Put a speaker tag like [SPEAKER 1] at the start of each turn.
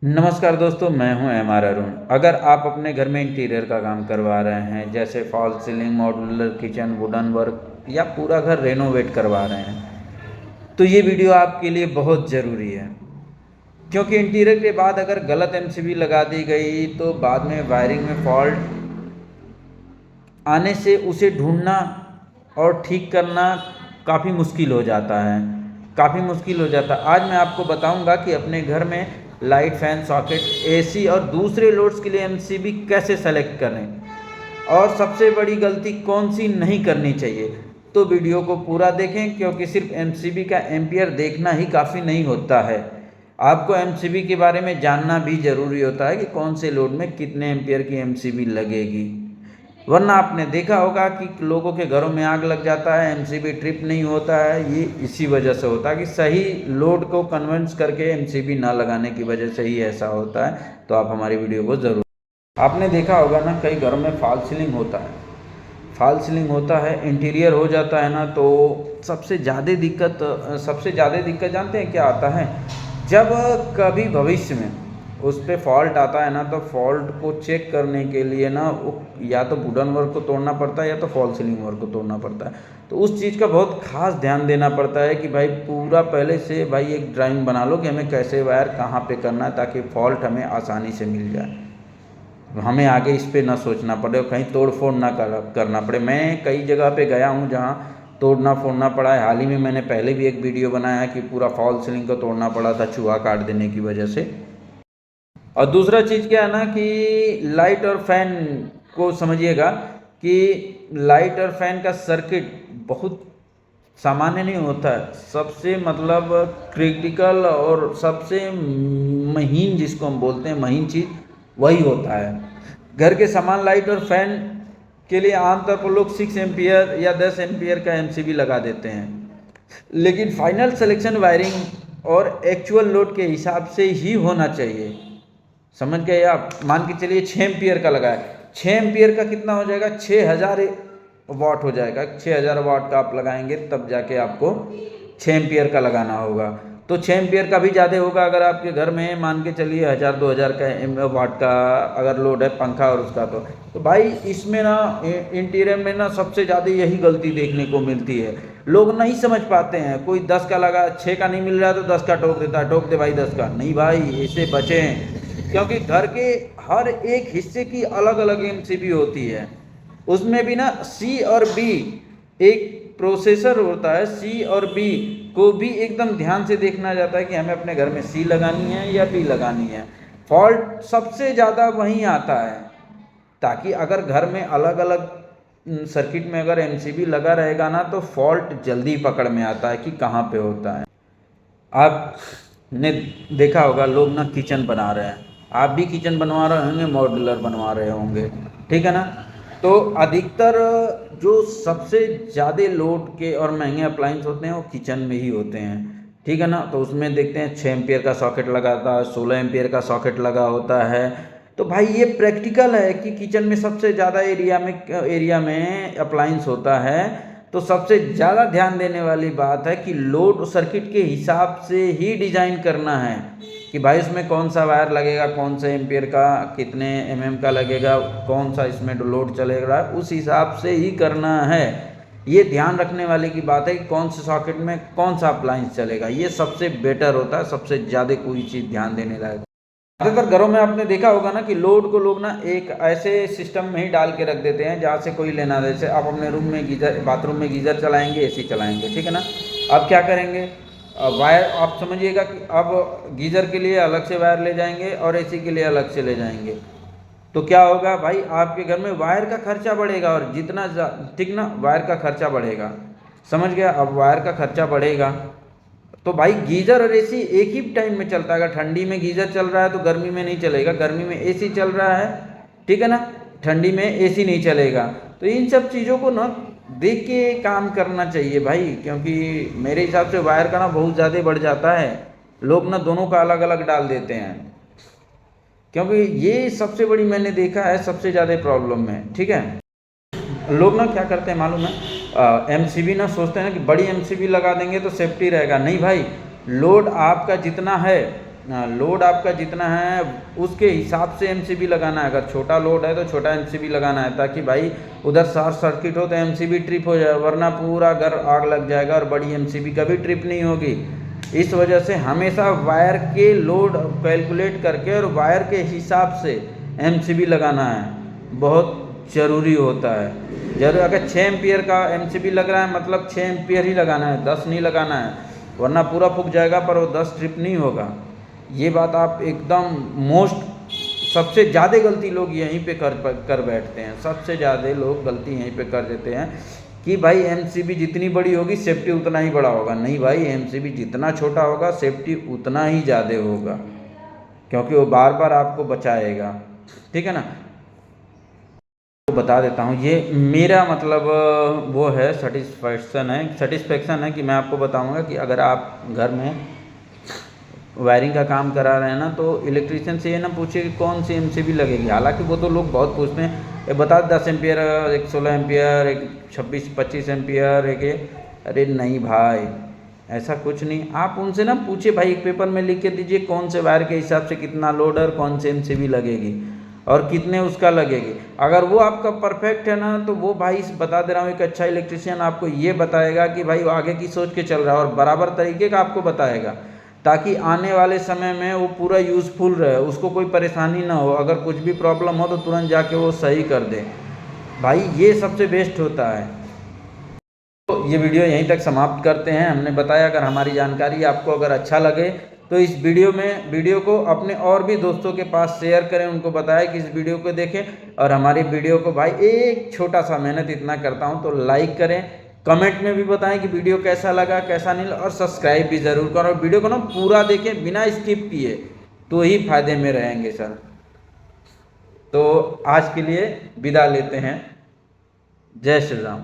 [SPEAKER 1] नमस्कार दोस्तों, मैं हूं एम.आर. अरुण। अगर आप अपने घर में इंटीरियर का काम करवा रहे हैं, जैसे fall ceiling, modular kitchen, wooden work या पूरा घर रेनोवेट करवा रहे हैं, तो ये वीडियो आपके लिए बहुत ज़रूरी है। क्योंकि इंटीरियर के बाद अगर गलत एमसीबी लगा दी गई तो बाद में वायरिंग में फॉल्ट आने से उसे ढूंढना और ठीक करना काफ़ी मुश्किल हो जाता है, आज मैं आपको बताऊंगा कि अपने घर में लाइट, फैन, सॉकेट, एसी और दूसरे लोड्स के लिए एमसीबी कैसे सेलेक्ट करें और सबसे बड़ी गलती कौन सी नहीं करनी चाहिए। तो वीडियो को पूरा देखें, क्योंकि सिर्फ एमसीबी का एम्पियर देखना ही काफ़ी नहीं होता है। आपको एमसीबी के बारे में जानना भी ज़रूरी होता है कि कौन से लोड में कितने एम्पियर की एमसीबी लगेगी। वरना आपने देखा होगा कि लोगों के घरों में आग लग जाता है, एमसीबी ट्रिप नहीं होता है। ये इसी वजह से होता है कि सही लोड को कन्विंस करके एमसीबी ना लगाने की वजह से ही ऐसा होता है। तो आप हमारी वीडियो को ज़रूर, आपने देखा होगा ना, कई घरों में फॉल सीलिंग होता है, इंटीरियर हो जाता है ना, तो सबसे ज़्यादा दिक्कत जानते हैं क्या आता है? जब कभी भविष्य में उस पर फॉल्ट आता है ना, तो फॉल्ट को चेक करने के लिए ना या तो वुडन वर्क को तोड़ना पड़ता है या तो फॉल सीलिंग वर्क को तोड़ना पड़ता है। तो उस चीज़ का बहुत खास ध्यान देना पड़ता है कि भाई पूरा पहले से भाई एक ड्राइंग बना लो कि हमें कैसे वायर कहाँ पे करना है, ताकि फॉल्ट हमें आसानी से मिल जाए, हमें आगे इस पर ना सोचना पड़े और कहीं तोड़ फोड़ ना करना पड़े। मैं कई जगह पे गया हूँ जहाँ तोड़ना फोड़ना पड़ा है। हाल ही में मैंने पहले भी एक वीडियो बनाया है कि पूरा फॉल सीलिंग को तोड़ना पड़ा था चूहा काट देने की वजह से। और दूसरा चीज़ क्या है ना कि लाइट और फैन को समझिएगा कि लाइट और फैन का सर्किट बहुत सामान्य नहीं होता है। सबसे मतलब क्रिटिकल और सबसे महीन, जिसको हम बोलते हैं महीन चीज़, वही होता है। घर के समान लाइट और फैन के लिए आमतौर पर लोग 6 एम्पियर या 10 एम्पियर का एमसीबी लगा देते हैं, लेकिन फाइनल सिलेक्शन वायरिंग और एक्चुअल लोड के हिसाब से ही होना चाहिए। समझ गए आप? मान के चलिए 6 एम्पियर का लगाए, 6 एम्पियर का कितना हो जाएगा? 6000 वाट हो जाएगा। 6000 वाट का आप लगाएंगे तब जाके आपको 6 एम्पियर का लगाना होगा। तो 6 एम्पियर का भी ज़्यादा होगा अगर आपके घर में मान के चलिए 1000-2000 का वाट का अगर लोड है पंखा और उसका। तो भाई इसमें ना इंटीरियर में ना सबसे ज़्यादा यही गलती देखने को मिलती है। लोग नहीं समझ पाते हैं। कोई 10 का लगा, 6 का नहीं मिल रहा तो 10 का ठोक देता है, ठोक दे भाई 10 का। नहीं भाई, इससे बचें, क्योंकि घर के हर एक हिस्से की अलग अलग एमसीबी होती है। उसमें भी ना सी और बी, एक प्रोसेसर होता है, सी और बी को भी एकदम ध्यान से देखना जाता है कि हमें अपने घर में सी लगानी है या बी लगानी है। फॉल्ट सबसे ज़्यादा वहीं आता है, ताकि अगर घर में अलग अलग सर्किट में अगर एमसीबी लगा रहेगा ना, तो फॉल्ट जल्दी पकड़ में आता है कि कहाँ पे होता है। आपने देखा होगा लोग ना किचन बना रहे हैं, आप भी किचन बनवा रहे होंगे, मॉड्यूलर बनवा रहे होंगे, ठीक है ना? तो अधिकतर जो सबसे ज़्यादा लोड के और महंगे अप्लाइंस होते हैं वो किचन में ही होते हैं, ठीक है ना? तो उसमें देखते हैं 6 एम्पियर का सॉकेट लगाता है, 16 एम्पियर का सॉकेट लगा होता है। तो भाई ये प्रैक्टिकल है कि किचन में सबसे ज़्यादा एरिया में अप्लाइंस होता है। तो सबसे ज़्यादा ध्यान देने वाली बात है कि लोड सर्किट के हिसाब से ही डिज़ाइन करना है कि भाई इसमें कौन सा वायर लगेगा, कौन से एम्पियर का, कितने एमएम का लगेगा, कौन सा इसमें लोड चलेगा, उस हिसाब से ही करना है। ये ध्यान रखने वाले की बात है कि कौन से सॉकेट में कौन सा अप्लाइंस चलेगा, ये सबसे बेटर होता है, सबसे ज़्यादा कोई चीज़ ध्यान देने लायक। ज़्यादातर घरों में आपने देखा होगा ना कि लोड को लोग ना एक ऐसे सिस्टम में ही डाल के रख देते हैं जहाँ से कोई लेना, जैसे आप अपने रूम में गीज़र, बाथरूम में गीज़र चलाएंगे, एसी चलाएंगे, ठीक है ना? अब क्या करेंगे, वायर आप समझिएगा कि अब गीज़र के लिए अलग से वायर ले जाएंगे और एसी के लिए अलग से ले जाएंगे। तो क्या होगा भाई, आपके घर में वायर का खर्चा बढ़ेगा, और जितना ठीक ना, वायर का खर्चा बढ़ेगा, समझ गया? अब वायर का खर्चा बढ़ेगा तो भाई गीज़र और एसी एक ही टाइम में चलता है। अगर ठंडी में गीज़र चल रहा है तो गर्मी में नहीं चलेगा, गर्मी में एसी चल रहा है, ठीक है ना, ठंडी में एसी नहीं चलेगा। तो इन सब चीज़ों को ना देख के काम करना चाहिए भाई, क्योंकि मेरे हिसाब से वायर का ना बहुत ज़्यादा बढ़ जाता है। लोग ना दोनों का अलग अलग डाल देते हैं, क्योंकि ये सबसे बड़ी मैंने देखा है सबसे ज़्यादा प्रॉब्लम है, ठीक है? लोग ना क्या करते हैं मालूम है, एमसीबी ना सोचते हैं कि बड़ी एमसीबी लगा देंगे तो सेफ्टी रहेगा। नहीं भाई, लोड आपका जितना है लोड आपका जितना है उसके हिसाब से एमसीबी लगाना है। अगर छोटा लोड है तो छोटा एमसीबी लगाना है, ताकि भाई उधर शॉर्ट सर्किट हो तो एमसीबी ट्रिप हो जाए, वरना पूरा घर आग लग जाएगा और बड़ी एमसीबी कभी ट्रिप नहीं होगी। इस वजह से हमेशा वायर के लोड कैलकुलेट करके और वायर के हिसाब से एमसीबी लगाना है, बहुत ज़रूरी होता है। जरूर अगर 6 एम्पियर का एमसीबी लग रहा है मतलब 6 एम्पियर ही लगाना है, 10 नहीं लगाना है, वरना पूरा फूक जाएगा पर वो 10 ट्रिप नहीं होगा। ये बात आप एकदम सबसे ज़्यादा गलती लोग यहीं पे कर बैठते हैं। सबसे ज़्यादा लोग गलती यहीं पे कर देते हैं कि भाई एमसीबी जितनी बड़ी होगी सेफ्टी उतना ही बड़ा होगा। नहीं भाई, एमसीबी जितना छोटा होगा सेफ्टी उतना ही ज़्यादा होगा, क्योंकि वो बार बार आपको बचाएगा। ठीक है ना। तो बता देता हूँ, ये मेरा मतलब वो है सेटिस्फेक्शन है कि मैं आपको बताऊँगा कि अगर आप घर में वायरिंग का काम करा रहे हैं ना, तो इलेक्ट्रीशियन से ये ना पूछिए कि कौन सी एमसीबी लगेगी। हालांकि वो तो लोग बहुत पूछते हैं, एक बता 10 एम्पियर, एक 16 एम्पियर, एक 26-25 एम्पियर, एक अरे नहीं भाई, ऐसा कुछ नहीं। आप उनसे ना पूछिए भाई, एक पेपर में लिख के दीजिए कौन से वायर के हिसाब से कितना लोड और कौन से एमसीबी लगेगी और कितने उसका लगेगी। अगर वो आपका परफेक्ट है ना, तो वो भाई बता दे रहा हूँ, एक अच्छा इलेक्ट्रीशियन आपको ये बताएगा कि भाई वो आगे की सोच के चल रहा है और बराबर तरीके का आपको बताएगा, ताकि आने वाले समय में वो पूरा यूज़फुल रहे, उसको कोई परेशानी ना हो। अगर कुछ भी प्रॉब्लम हो तो तुरंत जाके वो सही कर दे। भाई ये सबसे बेस्ट होता है। तो ये वीडियो यहीं तक समाप्त करते हैं। हमने बताया, अगर हमारी जानकारी आपको अगर अच्छा लगे तो इस वीडियो को अपने और भी दोस्तों के पास शेयर करें, उनको बताएं कि इस वीडियो को देखें। और हमारी वीडियो को भाई एक छोटा सा मेहनत इतना करता हूँ तो लाइक करें, कमेंट में भी बताएं कि वीडियो कैसा लगा कैसा नहीं, और सब्सक्राइब भी ज़रूर करो। और वीडियो को ना पूरा देखें बिना स्किप किए, तो ही फायदे में रहेंगे सर। तो आज के लिए विदा लेते हैं। जय श्री राम।